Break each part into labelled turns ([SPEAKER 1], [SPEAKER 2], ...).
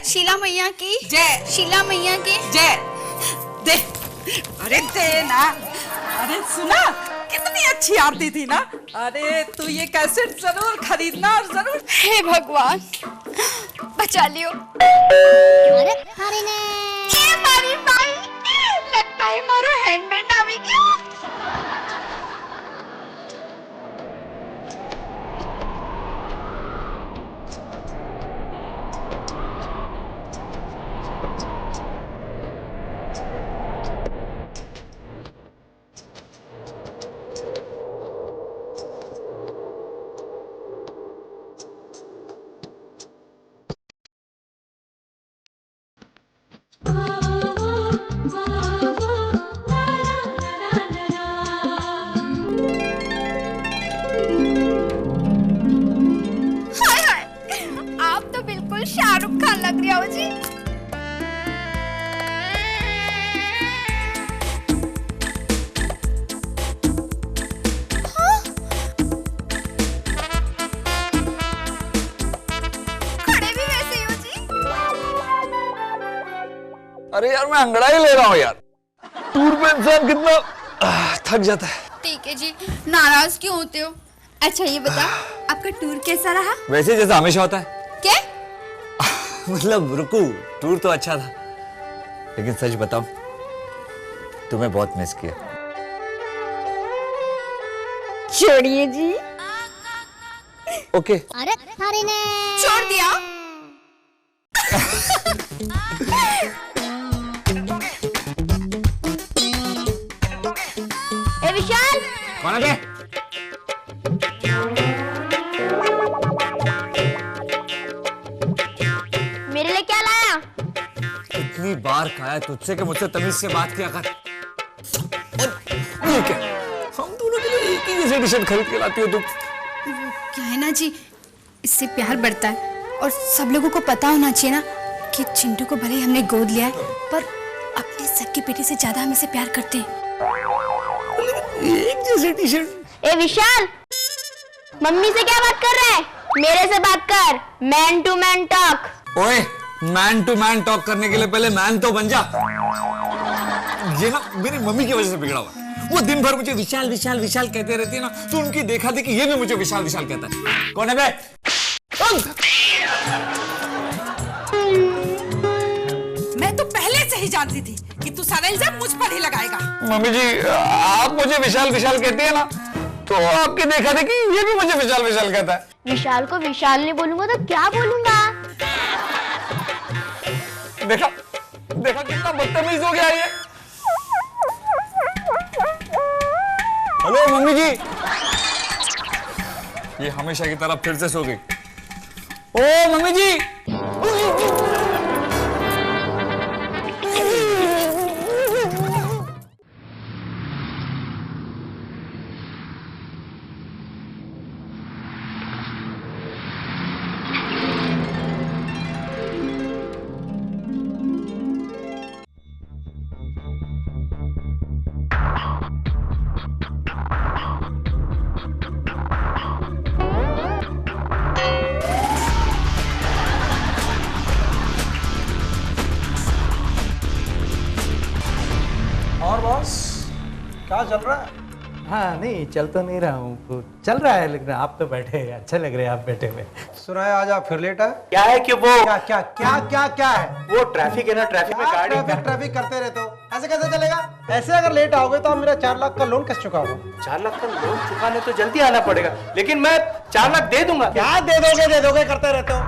[SPEAKER 1] शीला मैया की
[SPEAKER 2] जय।
[SPEAKER 1] शीला मैया की
[SPEAKER 2] जय। दे, अरे दे ना। अरे सुना, कितनी अच्छी आरती थी ना। अरे तू ये कैसेट जरूर खरीदना और जरूर।
[SPEAKER 1] हे भगवान, बचा लियो।
[SPEAKER 3] अरे हरी ने
[SPEAKER 1] ये मारी भाई, लगता है मारो हैंडमेड आ गया। आप तो बिल्कुल शाहरुख खान लग रहे हो जी। हाँ? खड़े भी वैसे ही हो जी।
[SPEAKER 4] अरे यार मैं अंगड़ाई ले रहा हूँ यार। टूर पे इंसान कितना थक जाता है।
[SPEAKER 1] ठीक है जी, नाराज क्यों होते हो? अच्छा ये बता, आपका टूर कैसा रहा?
[SPEAKER 4] वैसे जैसा हमेशा होता है।
[SPEAKER 1] क्या?
[SPEAKER 4] मतलब रुकू, टूर तो अच्छा था, लेकिन सच बताऊं, तुम्हें बहुत मिस किया।
[SPEAKER 1] छोड़िए जी।
[SPEAKER 4] ओके।
[SPEAKER 3] अरे हरी ने
[SPEAKER 1] छोड़ दिया।
[SPEAKER 3] ए विशाल,
[SPEAKER 4] कौन है?
[SPEAKER 3] मेरे लिए क्या लाया?
[SPEAKER 4] इतनी बार कहा है तुझसे कि मुझसे तमीज से बात किया कर। और ये क्या? हम दोनों के लिए एक ही जैसे टी शर्ट खरीद के लाती हो तुम।
[SPEAKER 1] क्या है ना जी, इससे प्यार बढ़ता है और सब लोगों को पता होना चाहिए ना कि चिंटू को भले ही हमने गोद लिया है, पर अपने सगे बेटे से ज्यादा हम इसे प्यार करते हैं।
[SPEAKER 4] एक जैसे टी शर्ट।
[SPEAKER 3] ए विशाल, मम्मी से क्या बात कर रहा है? मेरे से बात कर, मैन टू मैन टॉक।
[SPEAKER 4] ओए, मैन टू मैन टॉक करने के लिए पहले मैन तो बन जा। ये ना मेरी मम्मी की वजह से बिगड़ा हुआ है। वो दिन भर मुझे विशाल विशाल विशाल कहते रहती है ना, तो उनकी देखा देखी ये भी मुझे विशाल विशाल कहता है। कौन है बे?
[SPEAKER 2] मैं तो पहले से ही जानती थी कि तू सारा इल्जाम मुझ पर ही लगाएगा।
[SPEAKER 4] मम्मी जी, आप मुझे विशाल विशाल कहती है ना, तो आपकी देखा देखी ये भी मुझे विशाल विशाल कहता है।
[SPEAKER 3] विशाल को विशाल नहीं बोलूंगा तो क्या बोलूंगा?
[SPEAKER 4] देखा देखा कितना बदतमीज हो गया ये। हेलो मम्मी जी। ये हमेशा की तरह फिर से सो गई। ओ मम्मी जी।
[SPEAKER 5] और बॉस क्या चल रहा है?
[SPEAKER 6] हाँ नहीं, चल तो नहीं रहा हूँ, चल रहा है, लेकिन आप तो बैठे हैं, अच्छे लग रहे हैं आप बैठे हुए।
[SPEAKER 5] सुना है आज आप फिर लेट आए?
[SPEAKER 6] क्या है कि वो
[SPEAKER 5] क्या क्या क्या क्या क्या है?
[SPEAKER 6] वो ट्रैफिक है ना, ट्रैफिक में गाड़ी
[SPEAKER 5] ट्रैफिक करते रहते हो, ऐसे कैसे चलेगा? ऐसे अगर लेट आओगे तो आप मेरा 4 लाख का लोन कैसे चुकाओगे?
[SPEAKER 6] 4 लाख का लोन चुकाने तो जल्दी आना पड़ेगा, लेकिन मैं 4 लाख दे दूंगा।
[SPEAKER 5] क्या दे दोगे करते रहते हो।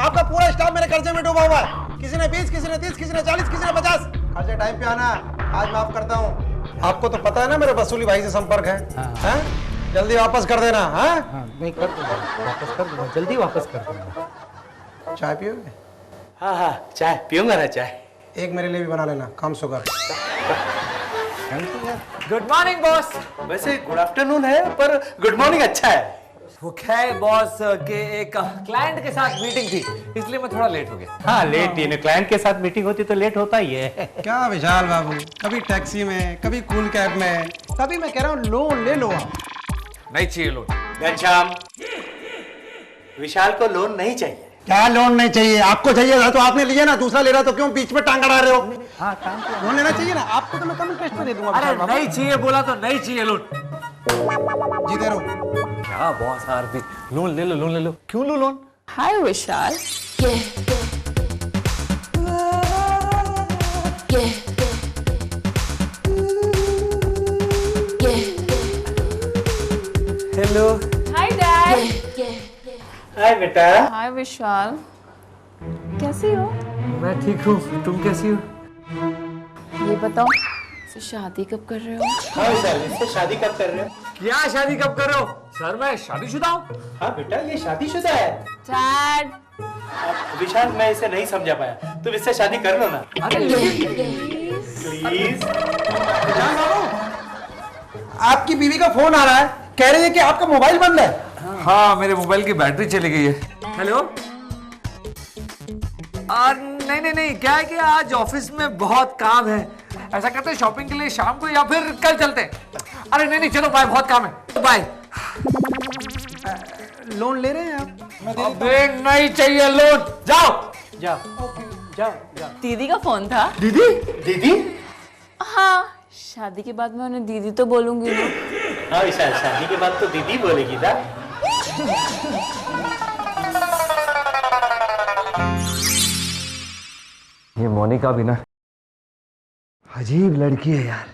[SPEAKER 5] आपका पूरा स्टाफ मेरे कर्जे में डूबा हुआ है। किसी ने 20, किसी ने 30, किसी ने 40, किसी ने 50। कर्जे टाइम पे आना, आज माफ करता हूँ। आपको तो पता है ना मेरे वसूली भाई से संपर्क है। हैं? जल्दी वापस कर देना।
[SPEAKER 6] हाँ नहीं, कर दूंगा, वापस कर दूंगा, जल्दी वापस कर दूंगा।
[SPEAKER 5] चाय पियोगे?
[SPEAKER 6] हाँ हाँ, चाय पीऊंगा ना चाय।
[SPEAKER 5] एक मेरे लिए भी बना लेना, कम शुगर।
[SPEAKER 4] Good morning boss.
[SPEAKER 6] वैसे गुड आफ्टरनून है, पर गुड मॉर्निंग अच्छा है।
[SPEAKER 4] वो क्या है बॉस के एक क्लाइंट के साथ मीटिंग थी, इसलिए मैं थोड़ा लेट हो गया।
[SPEAKER 6] हाँ लेट ही, क्लाइंट के साथ मीटिंग होती तो लेट होता ही है।
[SPEAKER 5] क्या विशाल बाबू, कभी टैक्सी में, कभी कूल कैब में, तभी मैं कह रहा हूँ लोन ले लो आप।
[SPEAKER 4] नहीं चाहिए लोन।
[SPEAKER 6] घनश्याम, विशाल को लोन नहीं चाहिए।
[SPEAKER 5] क्या लोन नहीं चाहिए? आपको चाहिए था तो आपने लिया ना, दूसरा ले रहा तो क्यों बीच में टांग अड़ा रहे हो?
[SPEAKER 6] हाँ काम किया।
[SPEAKER 5] लोन लेना चाहिए ना आपको, तो मैं कम इंटरेस्ट पे दे दूंगा।
[SPEAKER 6] अरे नहीं चाहिए बोला तो नहीं चाहिए लोन।
[SPEAKER 5] जी दे रहा हूं।
[SPEAKER 6] क्या बॉस आरती, लोन ले लो, लोन ले लो। क्यों लो loan?
[SPEAKER 2] Hi Vishal.
[SPEAKER 6] Hello.
[SPEAKER 7] Hi dad.
[SPEAKER 6] Hi बेटा।
[SPEAKER 7] हाय विशाल, कैसी हो?
[SPEAKER 6] मैं ठीक हूँ, तुम कैसी हो?
[SPEAKER 7] ये बताओ, तो शादी कब कर रहे हो?
[SPEAKER 6] हाँ सर, इससे शादी कब कर रहे हो?
[SPEAKER 4] क्या शादी कब कर रहे हो? सर मैं शादीशुदा हूँ।
[SPEAKER 6] हाँ बेटा, ये शादीशुदा है।
[SPEAKER 7] डैड,
[SPEAKER 6] विशाल मैं इसे नहीं समझा पाया, तुम इससे शादी कर लो ना।
[SPEAKER 4] अरे
[SPEAKER 6] प्लीज।
[SPEAKER 5] आपकी बीवी का फोन आ रहा है, कह रही है कि आपका मोबाइल बंद है।
[SPEAKER 4] हाँ, मेरे मोबाइल की बैटरी चली गई है। हेलो। नहीं, क्या है कि आज ऑफिस में बहुत काम है। ऐसा करते हैं शॉपिंग के लिए शाम को या फिर कल चलते हैं। अरे नहीं, चलो बाय, बहुत काम है, बाय।
[SPEAKER 5] लोन ले रहे हैं आप? मैं दे देता
[SPEAKER 4] अबे नहीं चाहिए लोन, जाओ।
[SPEAKER 6] जाओ जाओ जाओ।
[SPEAKER 7] दीदी का फोन था।
[SPEAKER 4] दीदी?
[SPEAKER 6] दीदी?
[SPEAKER 7] हाँ, शादी के बाद मैं उन्हें दीदी तो बोलूंगी ना।
[SPEAKER 6] हाँ विशाल, शादी के बाद तो दीदी बोलेगी ना।
[SPEAKER 4] ये मोनिका भी ना अजीब लड़की है यार।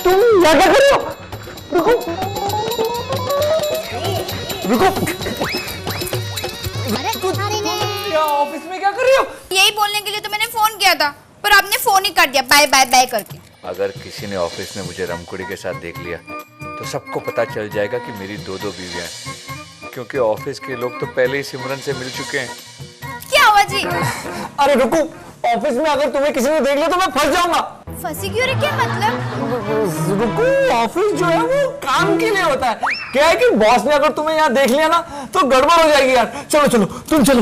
[SPEAKER 4] तुम क्या कर रहे हो? रुको क्या ऑफिस में क्या कर रही हो?
[SPEAKER 1] यही बोलने के लिए तो मैंने फोन किया था, पर आपने फोन ही कर दिया बाय बाय बाय करके।
[SPEAKER 8] अगर किसी ने ऑफिस में मुझे रमकुड़ी के साथ देख लिया तो सबको पता चल जाएगा कि मेरी दो बीवियां हैं, क्योंकि ऑफिस के लोग तो पहले ही सिमरन से मिल चुके हैं।
[SPEAKER 1] क्या हुआ जी?
[SPEAKER 4] अरे रुको, ऑफिस में अगर तुम्हें किसी ने देख लिया तो मैं फंस जाऊंगा।
[SPEAKER 1] फंसी क्यों रे? क्या मतलब?
[SPEAKER 4] रुको, ऑफिस जो है वो काम के लिए होता है। क्या है कि बॉस ने अगर तुम्हें यहाँ देख लिया ना तो गड़बड़ हो जाएगी यार। चलो चलो, तुम चलो।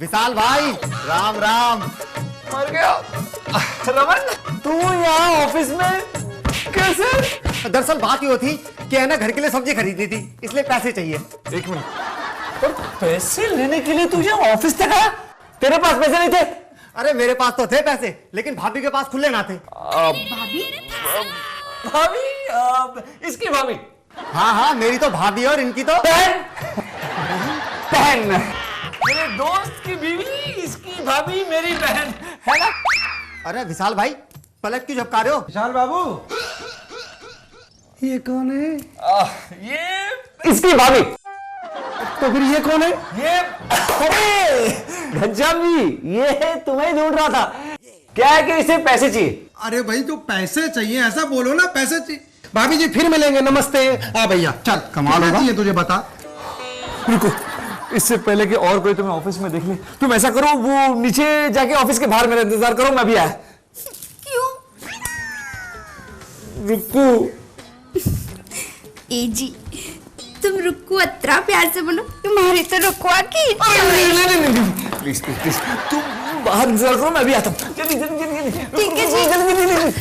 [SPEAKER 5] विशाल भाई, राम राम।
[SPEAKER 4] मर गया। रमन, तू यहाँ ऑफिस में कैसे?
[SPEAKER 5] दरअसल बात ये थी कि है ना, घर के लिए सब्जी खरीदनी थी, इसलिए पैसे चाहिए।
[SPEAKER 4] एक मिनट, और पैसे लेने के लिए तुझे ऑफिस तक आया? तेरे पास पैसे नहीं थे?
[SPEAKER 5] अरे मेरे पास तो थे पैसे, लेकिन भाभी के पास खुले ना थे।
[SPEAKER 4] भाभी? इसकी भाभी?
[SPEAKER 5] हाँ, मेरी तो भाभी और इनकी तो
[SPEAKER 4] बहन। मेरे दोस्त की बीवी, इसकी भाभी मेरी बहन, है ना?
[SPEAKER 5] अरे विशाल भाई, पलट क्यों झपका रहे हो? विशाल बाबू, ये कौन है?
[SPEAKER 4] ये इसकी भाभी।
[SPEAKER 5] तो फिर ये कौन है?
[SPEAKER 4] ये घनश्याम जी, ये तुम्हें ढूंढ रहा था। क्या है कि इसे पैसे चाहिए।
[SPEAKER 5] अरे भाई, तो पैसे चाहिए ऐसा बोलो ना, पैसे चाहिए। भाभी जी फिर मिलेंगे, नमस्ते। आ भैया चल, कमाल होगा। ये तुझे बता।
[SPEAKER 4] रुको, इससे पहले कि और कोई तुम्हें ऑफिस में देख ले, तुम ऐसा करो, वो नीचे जाके ऑफिस के बाहर मेरा इंतजार करो, मैं भी आया।
[SPEAKER 1] क्यों?
[SPEAKER 4] रुको।
[SPEAKER 1] ए जी, तुम रुको, अतरा प्यार से बोलो, तुम्हारे तो रुकवा की।
[SPEAKER 4] नहीं, प्लीज प्लीज प्लीज, तुम बाहर इंतजार करो, मैं भी आता हूँ। जल्दी जल्दी जल्दी।
[SPEAKER 1] ठीक है जी।
[SPEAKER 4] जल्दी।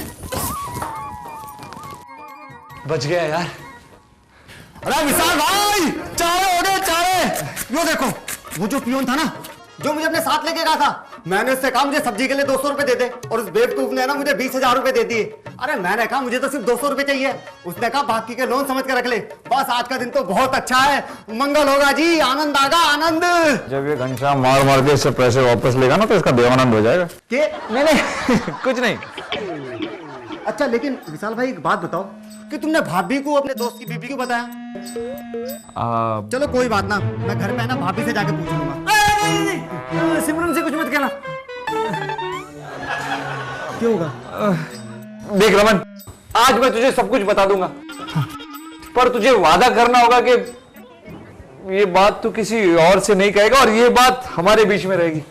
[SPEAKER 4] बच गया यार।
[SPEAKER 5] अरे विशाल भाई, चाय हो गए, चाय। यो देखो, वो जो पियोन था ना, जो मुझे अपने साथ लेके गया था, मैंने उससे कहा मुझे सब्जी के लिए 200 रुपए दे दे, और उस बेवकूफ ने ना मुझे 20,000 रुपए दे दिए। अरे मैंने कहा मुझे तो सिर्फ 200 रुपए चाहिए, उसने कहा बाकी के लोन समझ के रख ले। बस आज का दिन तो बहुत अच्छा है, मंगल होगा जी, आनंद आगा, आनंद।
[SPEAKER 8] जब ये घनश्याम मार मार के इससे पैसे वापस लेगा ना तो इसका देवानंद हो जाएगा।
[SPEAKER 5] के?
[SPEAKER 4] नहीं कुछ नहीं।
[SPEAKER 5] अच्छा, लेकिन विशाल भाई एक बात बताओ कि तुमने भाभी को अपने दोस्त की बीबी को बताया? चलो कोई बात ना, मैं घर पे ना भाभी से जाके पूछ लूंगा।
[SPEAKER 4] सिमरन से कुछ मत कहना।
[SPEAKER 5] क्यों होगा?
[SPEAKER 4] देख रमन, आज मैं तुझे सब कुछ बता दूंगा, पर तुझे वादा करना होगा कि ये बात तू किसी और से नहीं कहेगा और ये बात हमारे बीच में रहेगी।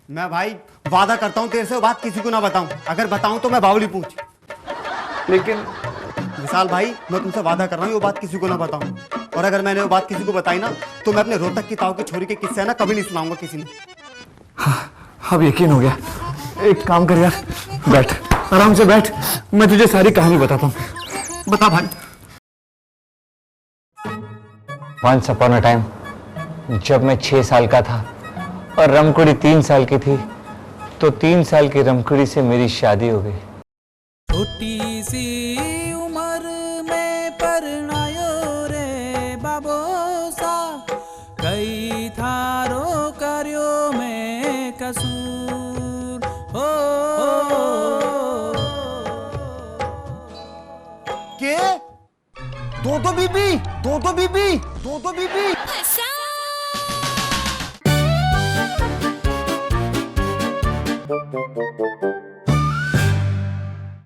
[SPEAKER 5] मैं भाई वादा करता हूँ तेरे से वो बात किसी को ना बताऊं, अगर बताऊं तो मैं बावली पूछ।
[SPEAKER 4] लेकिन
[SPEAKER 5] विशाल भाई, मैं तुमसे वादा कर रहा हूँ वो बात किसी को ना बताऊं, और अगर मैंने वो बात किसी को बताई ना तो मैं अपने रोहतक की ताऊ की छोरी के किस्से ना कभी नहीं सुनाऊंगा किसी ने।
[SPEAKER 4] हाँ, अब यकीन हो गया। एक काम कर यार, बैठ। आराम से बैठ, मैं तुझे सारी कहानी बताता हूँ। बता भाई।
[SPEAKER 9] Once upon a time, जब मैं 6 साल का था और रमकुड़ी 3 साल की थी, तो 3 साल की रमकुड़ी से मेरी शादी हो गई।
[SPEAKER 10] छोटी सी उम्र में परनायो रे बाबोसा, कई थारो कर्यो में कसूर हो।
[SPEAKER 5] के दो बीबी, दो बीबी।
[SPEAKER 3] Thank you.